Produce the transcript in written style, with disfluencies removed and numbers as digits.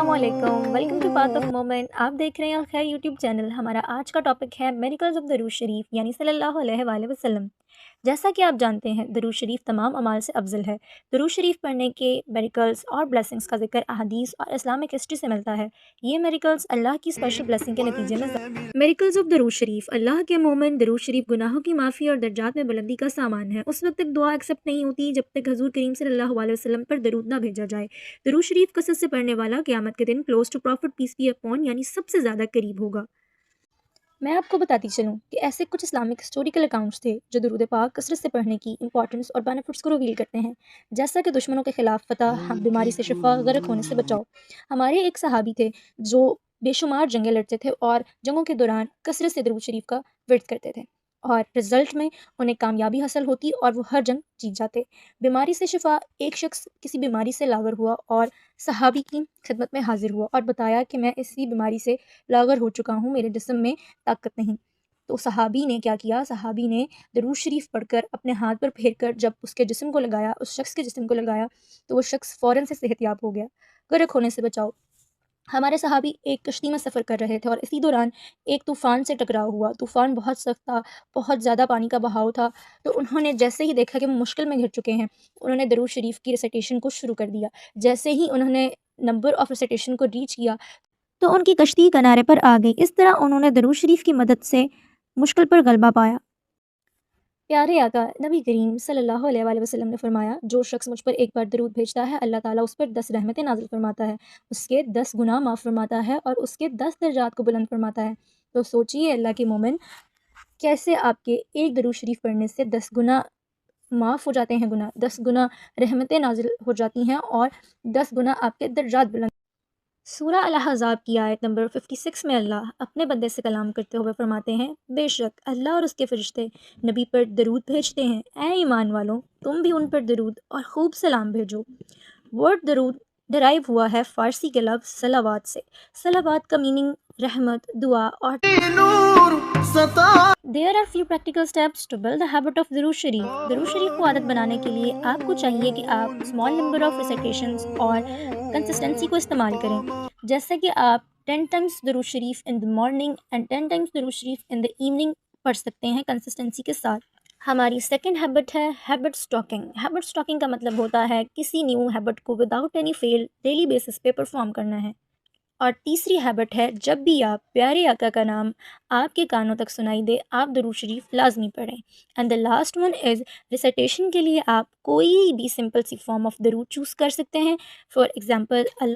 अस्सलाम वालेकुम, welcome to path of moment. आप देख रहे हैं खैर यूट्यूब चैनल। हमारा आज का टॉपिक है मेरिकल्स ऑफ दरूद शरीफ यानी सल्लल्लाहु अलैहि वसल्लम। जैसा कि आप जानते हैं दरूद शरीफ तमाम अमाल से अफजल है। दरूद शरीफ पढ़ने के मेरिकल्स और ब्लेसिंग्स का जिक्र अहादीस और इस्लामिक हिस्ट्री से मिलता है। ये मेरिकल्स अल्लाह की स्पेशल ब्लेसिंग के नतीजे में मेरिकल्स ऑफ दरूद शरीफ। अल्लाह के मोमिन दरूद शरीफ गुनाहों की माफ़ी और दर्जात में बुलंदी का सामान है। उस वक्त तक दुआ एक्सेप्ट नहीं होती जब तक हजूर करीम सल्लल्लाहु अलैहि वसल्लम पर दरूद ना भेजा जाए। दरूद शरीफ कसरत से पढ़ने वाला क़यामत के दिन close to prophet peace be upon यानी सबसे ज़्यादा करीब होगा। मैं आपको बताती चलूँ कि ऐसे कुछ इस्लामिक हिस्टोरिकल अकाउंट्स थे जो दरूद पाक कसरत से पढ़ने की इंपॉर्टेंस और बेनिफिट्स को रिवील करते हैं। जैसा कि दुश्मनों के खिलाफ फतह, हम बीमारी से शिफा, गर्क होने से बचाओ। हमारे एक सहाबी थे जो बेशुमार जंगें लड़ते थे और जंगों के दौरान कसरत से दरूद शरीफ का विर्द करते थे और रिजल्ट में उन्हें कामयाबी हासिल होती और वो हर जंग जीत जाते। बीमारी से शिफा, एक शख्स किसी बीमारी से लागर हुआ और सहाबी की खिदमत में हाजिर हुआ और बताया कि मैं इसी बीमारी से लागर हो चुका हूँ, मेरे जिस्म में ताकत नहीं। तो सहाबी ने क्या किया, सहाबी ने दरूद शरीफ पढ़कर अपने हाथ पर फेर कर जब उसके जिस्म को लगाया, उस शख्स के जिस्म को लगाया, तो वो शख्स फ़ौरन से सेहतयाब हो गया। गर्क होने से बचाओ। हमारे सहाबी एक कश्ती में सफ़र कर रहे थे और इसी दौरान एक तूफ़ान से टकराव हुआ। तूफ़ान बहुत सख्त था, बहुत ज़्यादा पानी का बहाव था। तो उन्होंने जैसे ही देखा कि वो मुश्किल में घिर चुके हैं, उन्होंने दरूद शरीफ की रिसाइटेशन को शुरू कर दिया। जैसे ही उन्होंने नंबर ऑफ़ रिसाइटेशन को रीच किया तो उनकी कश्ती किनारे पर आ गई। इस तरह उन्होंने दरूद शरीफ की मदद से मुश्किल पर गलबा पाया। प्यारे आका नबी करीम सल्लल्लाहु अलैहि वसल्लम ने फरमाया, जो शख्स मुझ पर एक बार दरूद भेजता है, अल्लाह ताला उस पर 10 रहमतें नाज़िल फरमाता है, उसके 10 गुनाह माफ़ फरमाता है और उसके 10 दर्जात को बुलंद फरमाता है। तो सोचिए अल्लाह के मोमिन, कैसे आपके एक दरूद शरीफ पढ़ने से 10 गुना माफ़ हो जाते हैं, 10 गुना रहमतें नाज़िल हो जाती हैं और 10 गुना आपके दर्जात बुलंद। सूरा अल अहज़ाब की आयत नंबर 56 में अल्लाह अपने बंदे से कलाम करते हुए फरमाते हैं, बेशक अल्लाह और उसके फरिश्ते नबी पर दरूद भेजते हैं। ए ईमान वालों, तुम भी उन पर दरूद और ख़ूब सलाम भेजो। वर्ड दरूद डराइव हुआ है फ़ारसी के लफ्ज़ सलावात से। सलावात का मीनिंग रहमत, दुआ और there are few practical steps to build the habit of दरूद शरीफ। दरूद शरीफ को आदत बनाने के लिए आपको चाहिए कि आप स्मॉल नंबर ऑफ रिसाइटेशंस और कंसिस्टेंसी को इस्तेमाल करें। जैसे कि आप 10 टाइम्स दरूद शरीफ in the morning and 10 times दरूद शरीफ इन द इवनिंग पढ़ सकते हैं कंसिस्टेंसी के साथ। हमारी सेकंड हैबिट है हैबिट स्टॉकिंग। हैबिट स्टॉकिंग का मतलब होता है किसी न्यू हैबिट को without any fail daily basis पे परफॉर्म करना है। और तीसरी हैबिट है, जब भी आप प्यारे आका का नाम आपके कानों तक सुनाई दे, आप दरूद शरीफ लाजमी पढ़ें। And the last one is recitation के लिए आप कोई भी सिंपल सी फॉर्म ऑफ दरूद चूज़ कर सकते हैं। For example